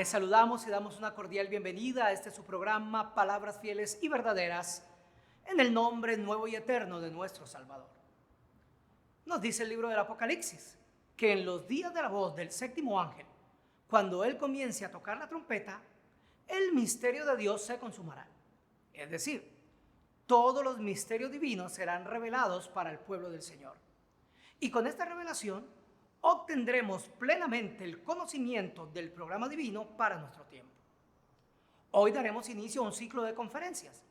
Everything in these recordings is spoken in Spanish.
Les saludamos y damos una cordial bienvenida a este su programa Palabras Fieles y Verdaderas en el nombre nuevo y eterno de nuestro Salvador. Nos dice el libro del Apocalipsis que en los días de la voz del séptimo ángel, cuando él comience a tocar la trompeta, el misterio de Dios se consumará. Es decir, todos los misterios divinos serán revelados para el pueblo del Señor. Y con esta revelación obtendremos plenamente el conocimiento del programa divino para nuestro tiempo. Hoy daremos inicio a un ciclo de conferencias,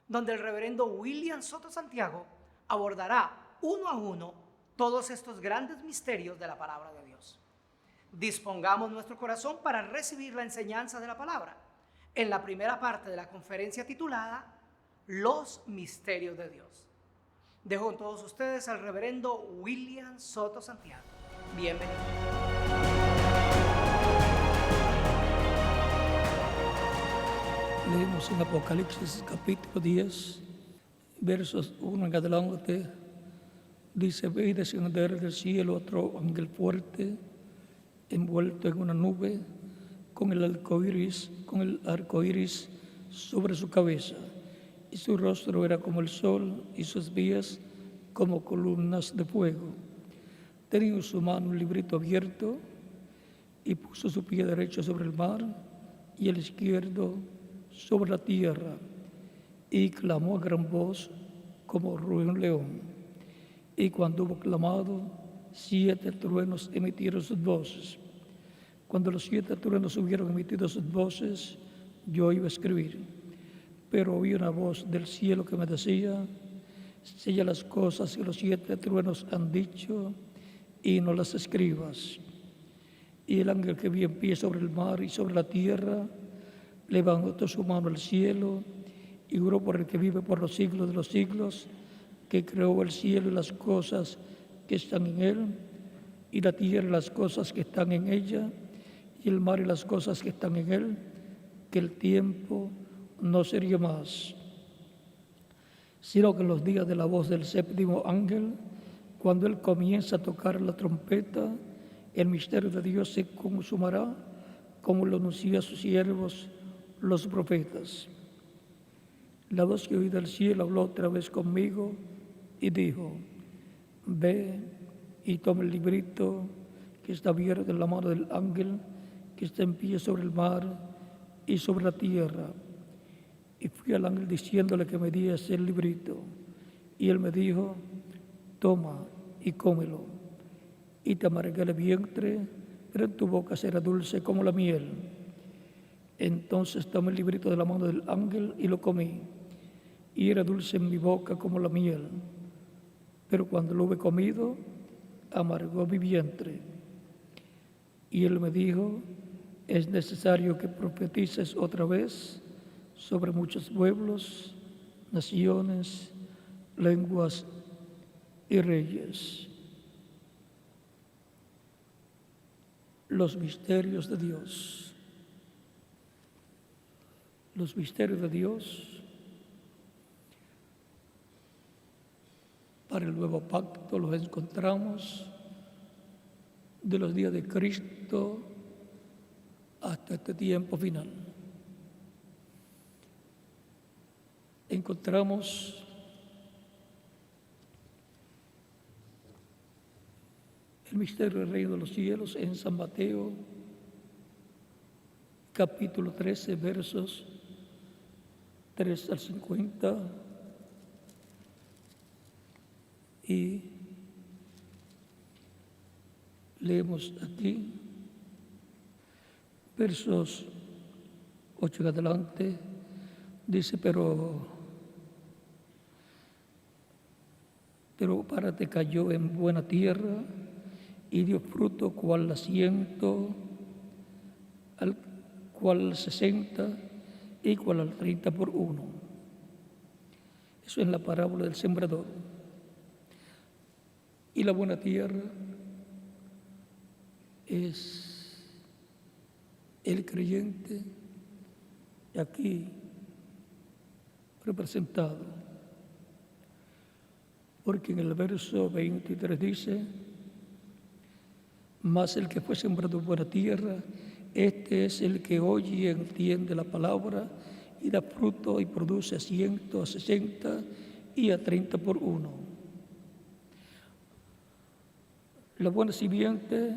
donde el reverendo William Soto Santiago abordará uno a uno todos estos grandes misterios de la palabra de Dios. Dispongamos nuestro corazón para recibir la enseñanza de la palabra en la primera parte de la conferencia titulada Los Misterios de Dios. Dejo con todos ustedes al reverendo William Soto Santiago. Bienvenido. Leemos en Apocalipsis capítulo 10, versos 1 en adelante. Dice: ve y descender del cielo otro ángel fuerte, envuelto en una nube, con el arco iris sobre su cabeza, y su rostro era como el sol, y sus pies como columnas de fuego. Tenía en su mano un librito abierto, y puso su pie derecho sobre el mar y el izquierdo sobre la tierra, y clamó a gran voz como ruge un león. Y cuando hubo clamado, 7 truenos emitieron sus voces. Cuando los 7 truenos hubieron emitido sus voces, yo iba a escribir, pero oí una voz del cielo que me decía: sella las cosas que los 7 truenos han dicho y no las escribas. Y el ángel que vi en pie sobre el mar y sobre la tierra levantó su mano al cielo y juró por el que vive por los siglos de los siglos, que creó el cielo y las cosas que están en él, y la tierra y las cosas que están en ella, y el mar y las cosas que están en él, que el tiempo no sería más, sino que en los días de la voz del séptimo ángel, cuando él comienza a tocar la trompeta, el misterio de Dios se consumará, como lo anunció a sus siervos los profetas. La voz que oí del cielo habló otra vez conmigo y dijo: ve y toma el librito que está abierto en la mano del ángel que está en pie sobre el mar y sobre la tierra. Y fui al ángel diciéndole que me diese el librito, y él me dijo: toma y cómelo, y te amargará el vientre, pero en tu boca será dulce como la miel. Entonces tomé el librito de la mano del ángel y lo comí, y era dulce en mi boca como la miel. Pero cuando lo hube comido, amargó mi vientre. Y él me dijo: es necesario que profetices otra vez sobre muchos pueblos, naciones, lenguas y reyes. Los misterios de Dios. Los misterios de Dios para el nuevo pacto los encontramos de los días de Cristo hasta este tiempo final. Encontramos el misterio del reino de los cielos en San Mateo, capítulo 13, versos 3 al 50, y leemos aquí versos 8 en adelante. Dice: pero párate, cayó en buena tierra y dio fruto, cual al 100, cual al 60 y cual al 30 por 1. Eso es la parábola del sembrador. Y la buena tierra es el creyente aquí representado, porque en el verso 23 dice: mas el que fue sembrado en buena tierra Este es el que oye y entiende la palabra y da fruto y produce a 100, a 60 y a 30 por uno. La buena simiente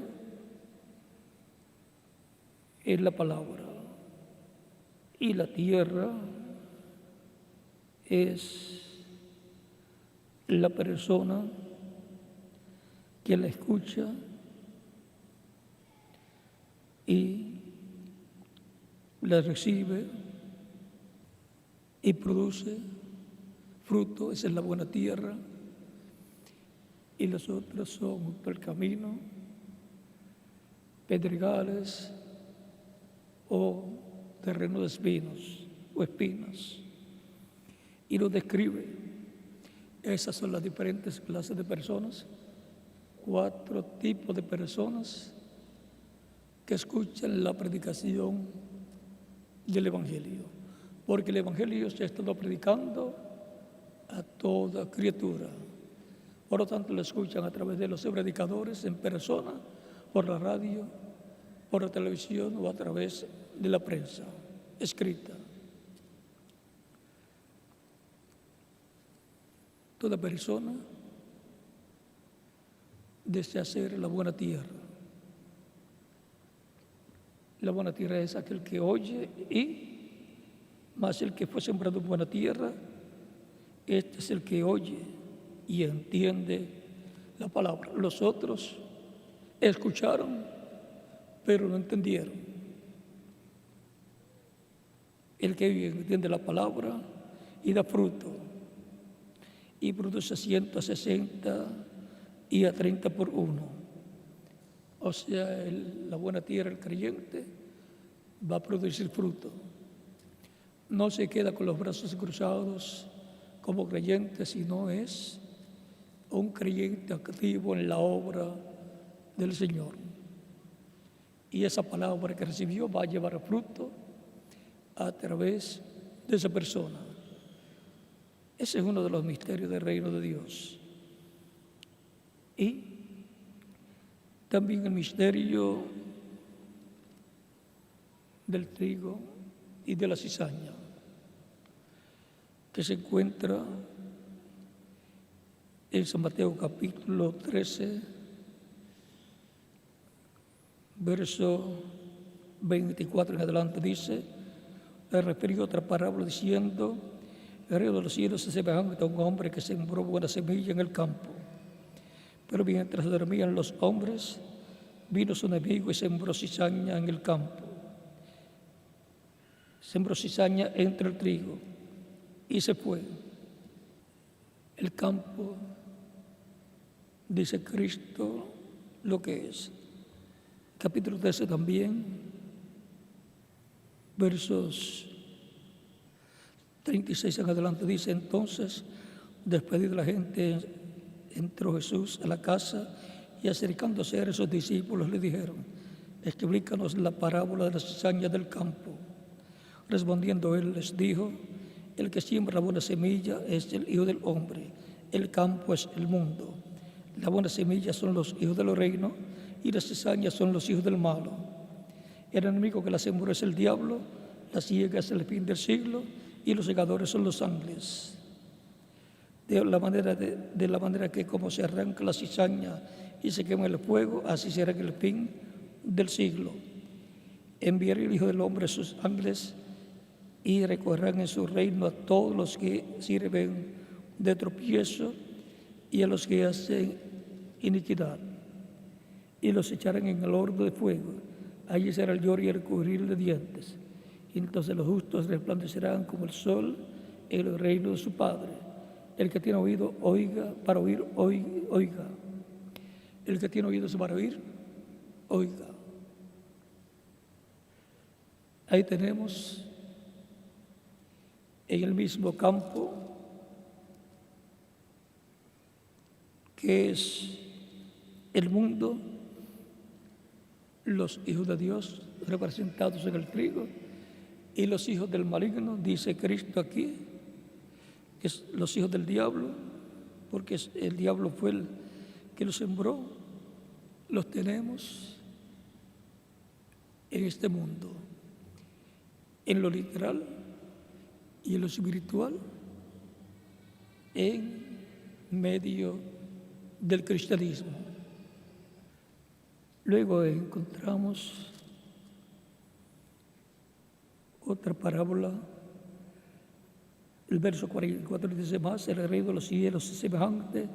es la palabra y la tierra es la persona que la escucha y la recibe y produce fruto. Esa es la buena tierra. Y los otros son junto al camino, pedregales o terreno de espinos o espinas. Y lo describe. Esas son las diferentes clases de personas, 4 tipos de personas que escuchan la predicación del Evangelio, porque el Evangelio se ha estado predicando a toda criatura. Por lo tanto, lo escuchan a través de los predicadores en persona, por la radio, por la televisión o a través de la prensa escrita. Toda persona desea ser la buena tierra. La buena tierra es aquel que oye y, más el que fue sembrado en buena tierra, este es el que oye y entiende la palabra. Los otros escucharon, pero no entendieron. El que oye y entiende la palabra y da fruto, y produce 160 y a 30 por uno. O sea, la buena tierra, el creyente, va a producir fruto. No se queda con los brazos cruzados como creyente, sino es un creyente activo en la obra del Señor. Y esa palabra que recibió va a llevar fruto a través de esa persona. Ese es uno de los misterios del reino de Dios. Y también el misterio del trigo y de la cizaña, que se encuentra en San Mateo capítulo 13, verso 24 en adelante, dice, le refirió otra parábola diciendo, el reino de los cielos se semejante a un hombre que sembró buena semilla en el campo. Pero mientras dormían los hombres, vino su enemigo y sembró cizaña en el campo. Sembró cizaña entre el trigo y se fue. El campo, dice Cristo, lo que es. Capítulo 13 también, versos 36 en adelante, dice, entonces, despedida la gente, entró Jesús a la casa y acercándose a sus discípulos le dijeron, explícanos la parábola de la cizaña del campo. Respondiendo él les dijo, el que siembra la buena semilla es el Hijo del Hombre, el campo es el mundo. La buena semilla son los hijos del reino y las cizañas son los hijos del malo. El enemigo que la sembró es el diablo, la siega es el fin del siglo y los segadores son los ángeles. De la manera que como se arranca la cizaña y se quema el fuego, así será en el fin del siglo. Enviará el Hijo del Hombre sus ángeles y recorrerán en su reino a todos los que sirven de tropiezo y a los que hacen iniquidad, y los echarán en el horno de fuego. Allí será el lloro y el crujir de dientes. Y entonces los justos resplandecerán como el sol en el reino de su Padre. El que tiene oído, oiga, para oír, oiga. El que tiene oídos para oír, oiga. Ahí tenemos en el mismo campo que es el mundo, los hijos de Dios representados en el trigo y los hijos del maligno, dice Cristo aquí, que es los hijos del diablo, porque el diablo fue el que los sembró. Los tenemos en este mundo, en lo literal y en lo espiritual, en medio del cristianismo. Luego encontramos otra parábola, el verso 44 dice más: el reino de los cielos es semejante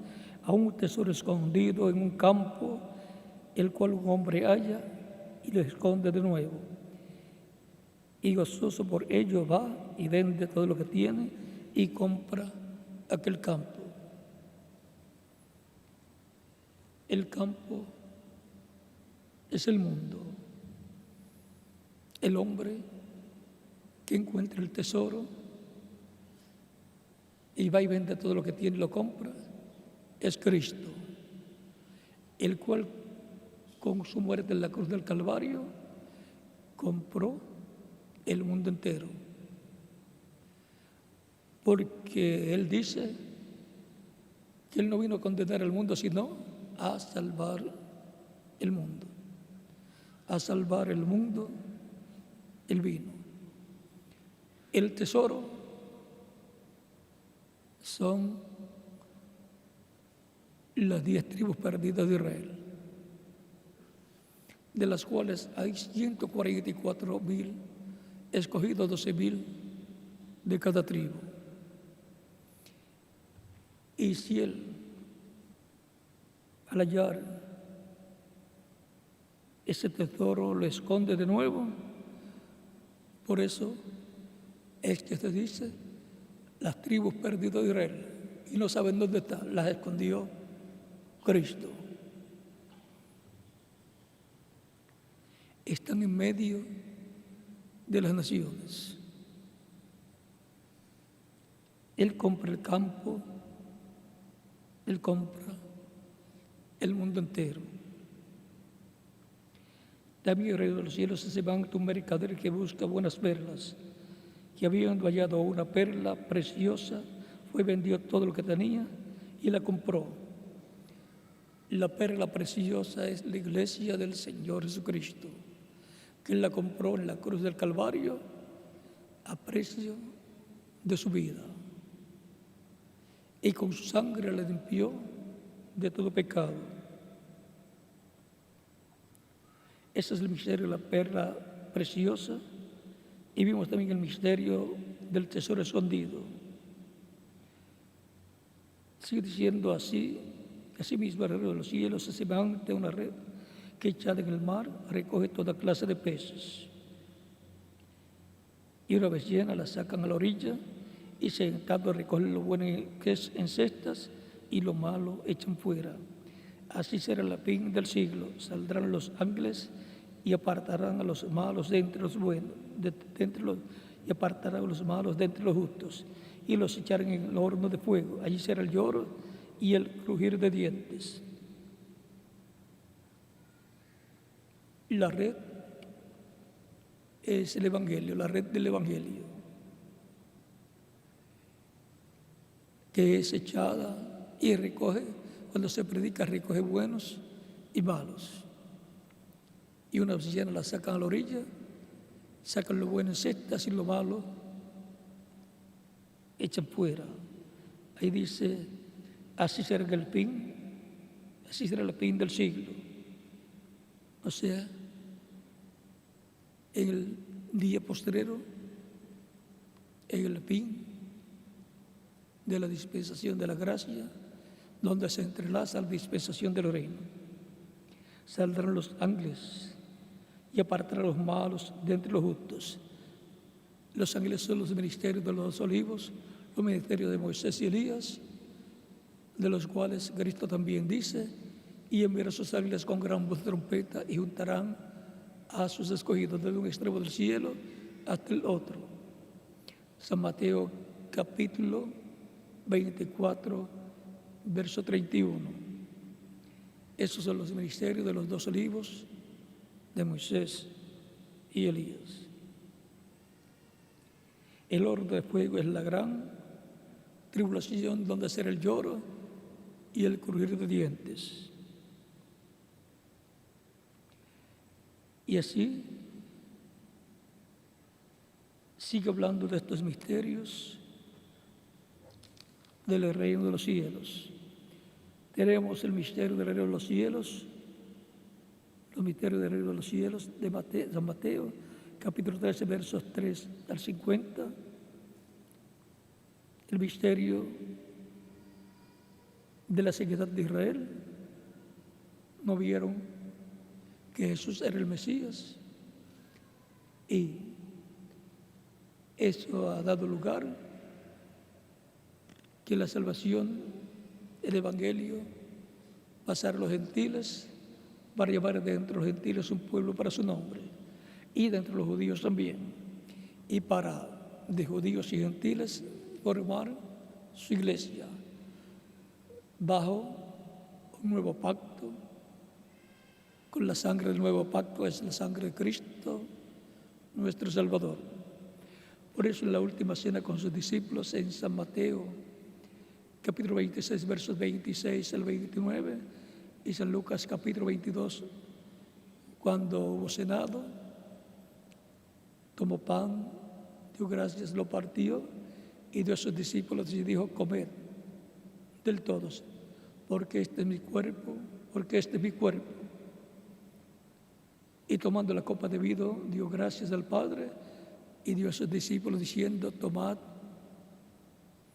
a un tesoro escondido en un campo, el cual un hombre halla y lo esconde de nuevo. Y gozoso por ello va y vende todo lo que tiene y compra aquel campo. El campo es el mundo. El hombre que encuentra el tesoro y va y vende todo lo que tiene y lo compra es Cristo, el cual con su muerte en la cruz del Calvario compró el mundo entero. Porque Él dice que Él no vino a condenar al mundo, sino a salvar el mundo. A salvar el mundo, Él vino. El tesoro son las 10 tribus perdidas de Israel, de las cuales hay 144,000 escogidos, 12,000 de cada tribu. Y si Él, al hallar ese tesoro, lo esconde de nuevo, por eso es que se dice las tribus perdidas de Israel, y no saben dónde están, las escondió Cristo. Están en medio de las naciones. Él compra el campo, Él compra el mundo entero. También el reino de los cielos es semejante a un mercader que busca buenas perlas, que habiendo hallado una perla preciosa, fue vendió todo lo que tenía y la compró. La perla preciosa es la iglesia del Señor Jesucristo, que Él la compró en la cruz del Calvario a precio de su vida. Y con su sangre la limpió de todo pecado. Ese es el misterio de la perla preciosa. Y vimos también el misterio del tesoro escondido. Sigue diciendo así mismo el reino de los cielos es semejante a una red que echada en el mar recoge toda clase de peces. Y una vez llena la sacan a la orilla y sentado recogen lo bueno que es en cestas y lo malo echan fuera. Así será el fin del siglo. Saldrán los ángeles y apartarán a los malos de entre los buenos, y apartarán a los malos de entre los justos, y los echarán en el horno de fuego. Allí será el lloro y el crujir de dientes. La red es el Evangelio, la red del Evangelio, que es echada y recoge, cuando se predica, recoge buenos y malos. Y una vez llena la sacan a la orilla, sacan lo bueno en cestas y lo malo echan fuera. Ahí dice, así será el fin, así será el fin del siglo. O sea, en el día postrero, en el fin de la dispensación de la gracia, donde se entrelaza la dispensación del reino. Saldrán los ángeles y apartarán a los malos de entre los justos. Los ángeles son los ministerios de los dos olivos, los ministerios de Moisés y Elías, de los cuales Cristo también dice, y enviará sus ángeles con gran voz de trompeta y juntarán a sus escogidos desde un extremo del cielo hasta el otro. San Mateo capítulo 24, verso 31. Esos son los ministerios de los dos olivos de Moisés y Elías. El horno de fuego es la gran tribulación, donde será el lloro y el crujir de dientes. Y así sigue hablando de estos misterios del reino de los cielos. Tenemos el misterio del reino de los cielos, los misterios del reino de los cielos de San Mateo, capítulo 13, versos 3 al 50. El misterio de la ceguedad de Israel. No vieron que Jesús era el Mesías, y eso ha dado lugar que la salvación, el Evangelio, pasar a los gentiles, para llevar dentro de los gentiles un pueblo para su nombre, y dentro de los judíos también, y para de judíos y gentiles formar su iglesia bajo un nuevo pacto, con la sangre del nuevo pacto, es la sangre de Cristo, nuestro Salvador. Por eso en la última cena con sus discípulos en San Mateo, capítulo 26, versos 26 al 29, y San Lucas, capítulo 22, cuando hubo cenado, tomó pan, dio gracias, lo partió y dio a sus discípulos y dijo: comed del todos, porque este es mi cuerpo, porque este es mi cuerpo. Y tomando la copa de vino, dio gracias al Padre y dio a sus discípulos diciendo: tomad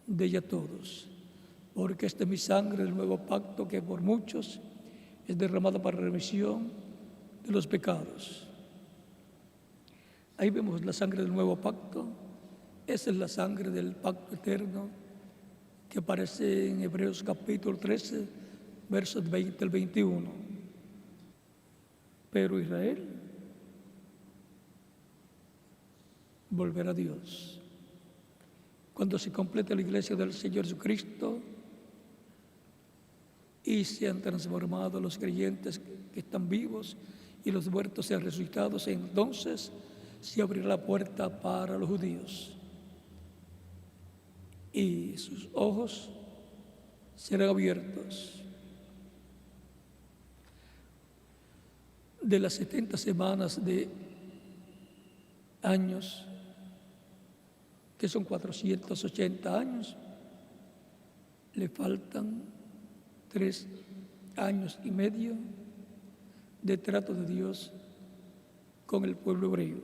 de ella todos, porque esta es mi sangre del nuevo pacto, que por muchos es derramada para remisión de los pecados. Ahí vemos la sangre del nuevo pacto. Esa es la sangre del pacto eterno que aparece en Hebreos capítulo 13, versos 20 al 21. Pero Israel volverá a Dios. Cuando se complete la iglesia del Señor Jesucristo y se han transformado los creyentes que están vivos y los muertos sean resucitados, entonces se abrirá la puerta para los judíos y sus ojos serán abiertos. De las 70 semanas de años, que son 480 años, le faltan 3 años y medio de trato de Dios con el pueblo hebreo.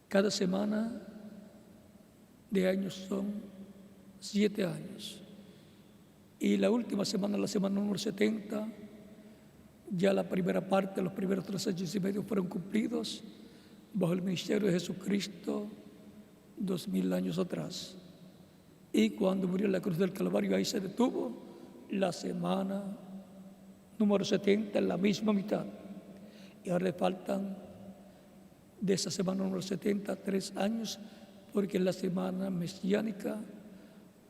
Cada semana de años son 7 años. Y la última semana, la semana número 70, ya la primera parte, los primeros 3 años y medio fueron cumplidos bajo el ministerio de Jesucristo 2000 años atrás. Y cuando murió en la cruz del Calvario, ahí se detuvo la semana número 70, en la misma mitad. Y ahora le faltan de esa semana número 70 3 años, porque es la semana mesiánica,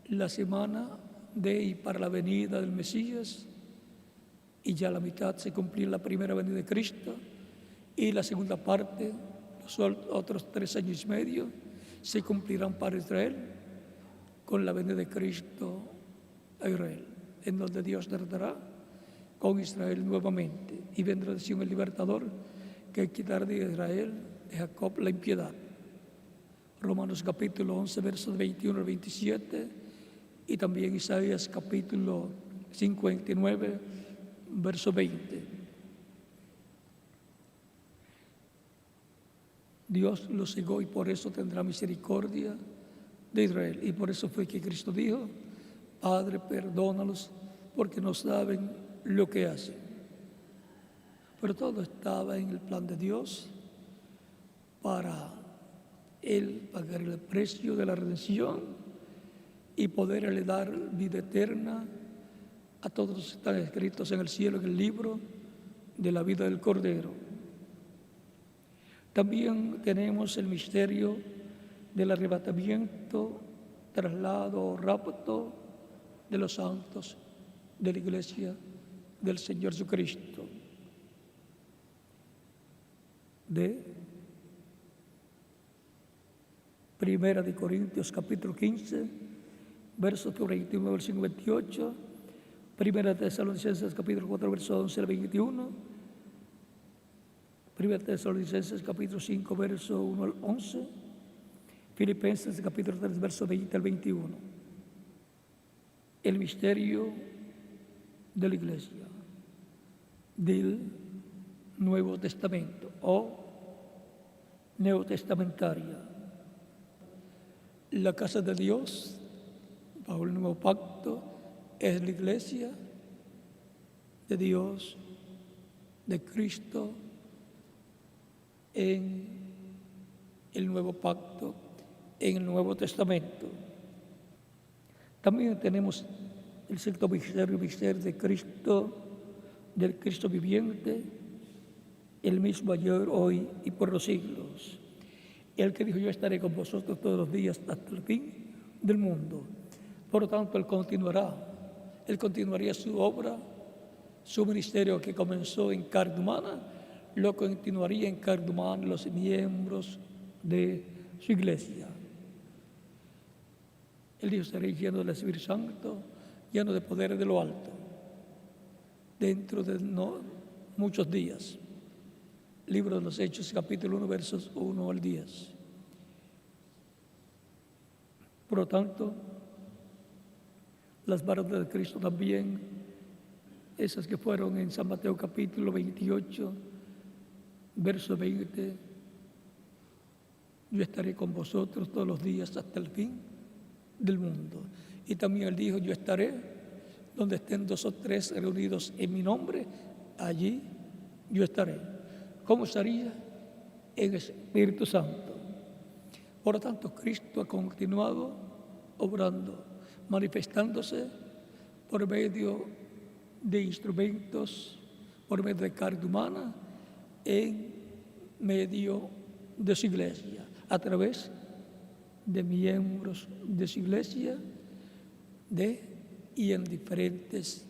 la semana de y para la venida del Mesías. Y ya la mitad se cumplió la primera venida de Cristo, y la segunda parte, los otros 3 años y medio, se cumplirán para Israel con la venida de Cristo a Israel, en donde Dios tratará con Israel nuevamente, y vendrá de Sion el libertador que quitará de Israel, de Jacob, la impiedad. Romanos capítulo 11, versos 21 al 27, y también Isaías capítulo 59, verso 20. Dios los cegó y por eso tendrá misericordia de Israel. Y por eso fue que Cristo dijo: Padre, perdónalos, porque no saben lo que hacen. Pero todo estaba en el plan de Dios para Él pagar el precio de la redención y poderle dar vida eterna a todos los que están escritos en el cielo, en el libro de la vida del Cordero. También tenemos el misterio del arrebatamiento, traslado o rapto de los santos de la iglesia del Señor Jesucristo. De Primera de Corintios capítulo 15, versos 39 al 58, Primera de Tesalonicenses capítulo 4, versos 11 al 21, Primera Tesalonicenses capítulo 5, verso 1 al 11. Filipenses capítulo 3, verso 20 al 21. El misterio de la Iglesia del Nuevo Testamento o neotestamentaria. La casa de Dios bajo el nuevo pacto es la Iglesia de Dios, de Cristo, en el nuevo pacto, en el Nuevo Testamento. También tenemos el sexto misterio de Cristo, del Cristo viviente, el mismo ayer, hoy y por los siglos. El que dijo: yo estaré con vosotros todos los días hasta el fin del mundo. Por lo tanto, Él continuaría su obra, su ministerio que comenzó en carne humana, lo continuaría en carne humana los miembros de su iglesia. Él dijo: estaré lleno del Espíritu Santo, lleno de poder de lo alto, dentro de muchos días. Libro de los Hechos, capítulo 1, versos 1 al 10. Por lo tanto, las palabras de Cristo también, esas que fueron en San Mateo capítulo 28, verso 20, yo estaré con vosotros todos los días hasta el fin del mundo. Y también Él dijo: yo estaré donde estén 2 o 3 reunidos en mi nombre, allí yo estaré. ¿Cómo estaría? En el Espíritu Santo. Por lo tanto, Cristo ha continuado obrando, manifestándose por medio de instrumentos, por medio de carne humana, en medio de su iglesia, a través de miembros de su iglesia, y en diferentes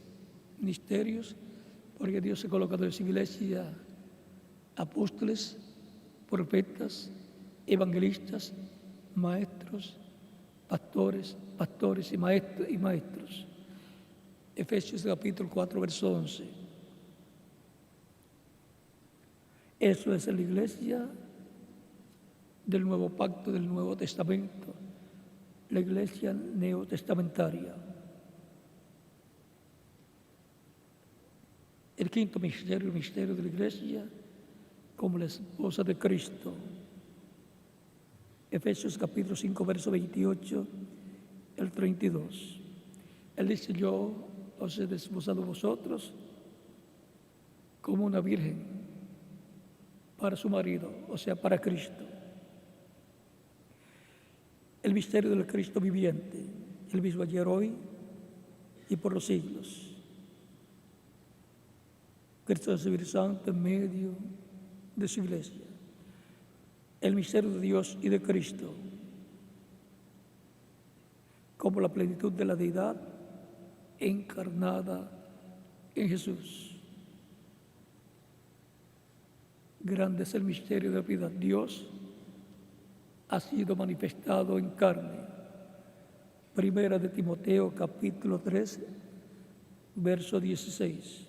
ministerios, porque Dios ha colocado en su iglesia apóstoles, profetas, evangelistas, maestros, pastores y maestros. Efesios capítulo 4, verso 11. Eso es la iglesia del nuevo pacto, del Nuevo Testamento, la iglesia neotestamentaria. El quinto misterio, el misterio de la iglesia como la esposa de Cristo. Efesios capítulo 5, verso 28, el 32. Él dice: yo os he desposado vosotros como una virgen para su marido, o sea, para Cristo. El misterio del Cristo viviente, el mismo ayer, hoy y por los siglos. Cristo del Espíritu Santo en medio de su iglesia. El misterio de Dios y de Cristo como la plenitud de la deidad encarnada en Jesús. Grande es el misterio de la piedad. Dios ha sido manifestado en carne. Primera de Timoteo capítulo 3, verso 16.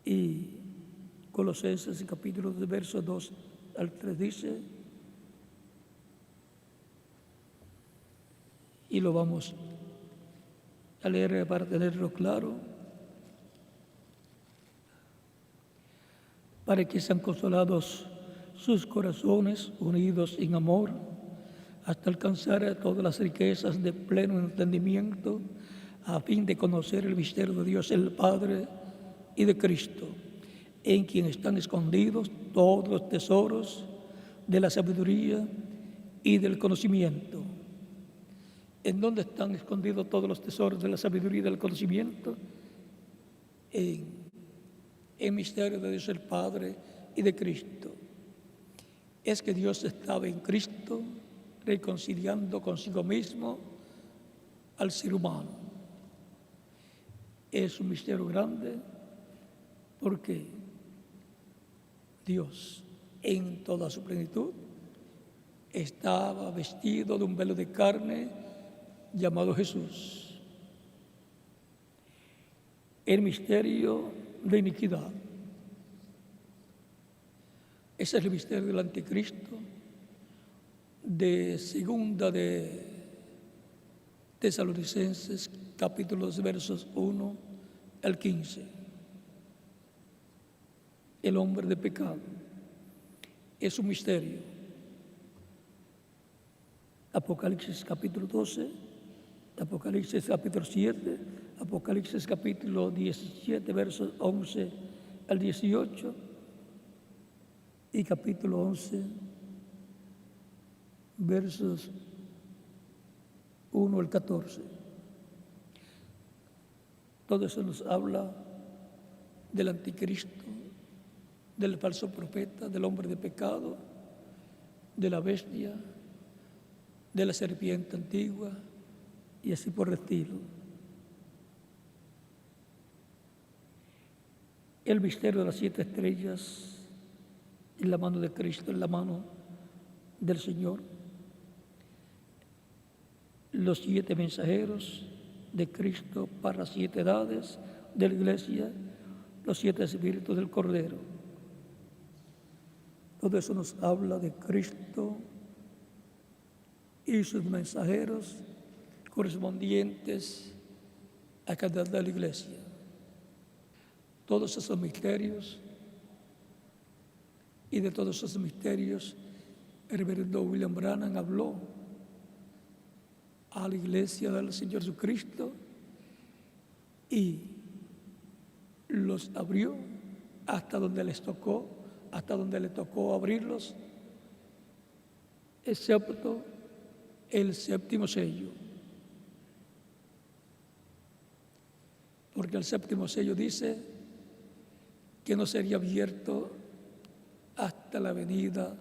Y Colosenses capítulo 2, verso 2 al 3 dice, y lo vamos a leer para tenerlo claro, para que sean consolados sus corazones unidos en amor, hasta alcanzar todas las riquezas de pleno entendimiento, a fin de conocer el misterio de Dios el Padre y de Cristo, en quien están escondidos todos los tesoros de la sabiduría y del conocimiento. ¿En dónde están escondidos todos los tesoros de la sabiduría y del conocimiento? En el misterio de Dios el Padre y de Cristo. Es que Dios estaba en Cristo reconciliando consigo mismo al ser humano. Es un misterio grande porque Dios en toda su plenitud estaba vestido de un velo de carne llamado Jesús. El misterio de iniquidad. Ese es el misterio del anticristo, de segunda de Tesalonicenses, capítulo 2, versos 1 al 15. El hombre de pecado es un misterio. Apocalipsis capítulo 12, Apocalipsis capítulo 7, Apocalipsis capítulo 17, versos 11 al 18 y capítulo 11, versos 1 al 14. Todo eso nos habla del anticristo, del falso profeta, del hombre de pecado, de la bestia, de la serpiente antigua y así por el estilo. El misterio de las 7 estrellas en la mano de Cristo, en la mano del Señor. Los 7 mensajeros de Cristo para las 7 edades de la iglesia, los 7 espíritus del Cordero. Todo eso nos habla de Cristo y sus mensajeros correspondientes a cada de la iglesia. Todos esos misterios, y de todos esos misterios el reverendo William Branham habló a la iglesia del Señor Jesucristo y los abrió hasta donde les tocó, hasta donde le tocó abrirlos, excepto el 7º sello. Porque el 7º sello dice que no sería abierto hasta la venida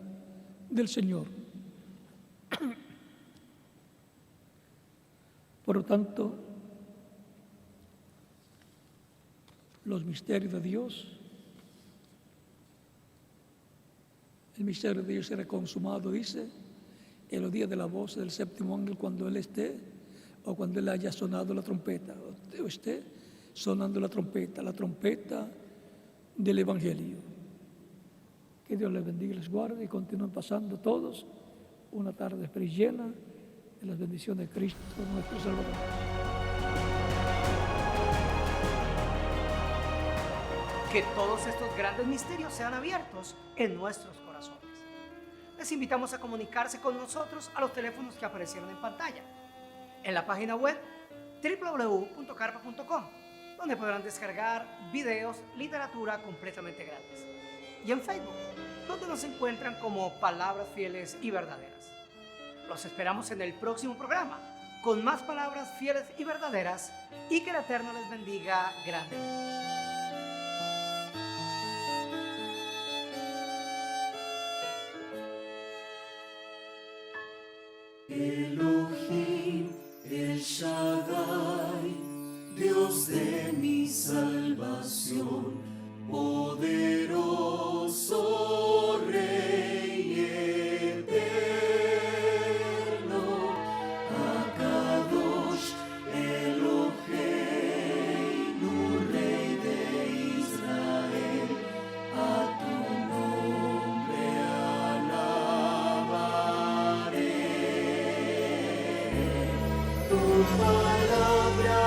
del Señor. Por lo tanto, los misterios de Dios, el misterio de Dios será consumado, dice, en los días de la voz del 7º ángel, cuando Él esté, o cuando Él haya sonado la trompeta, o esté sonando la trompeta del Evangelio. Que Dios les bendiga y les guarde y continúen pasando todos una tarde feliz llena de las bendiciones de Cristo, nuestro Salvador. Que todos estos grandes misterios sean abiertos en nuestros corazones. Les invitamos a comunicarse con nosotros a los teléfonos que aparecieron en pantalla, en la página web www.carpa.com, donde podrán descargar videos, literatura completamente gratis, y en Facebook, donde nos encuentran como Palabras Fieles y Verdaderas. Los esperamos en el próximo programa con más palabras fieles y verdaderas, y que el Eterno les bendiga grandemente. Elohim, El Shaddai, Dios de mi salvación, poderoso Rey eterno, Akadosh, Eloheinu, Rey de Israel, a tu nombre alabaré. Tu palabra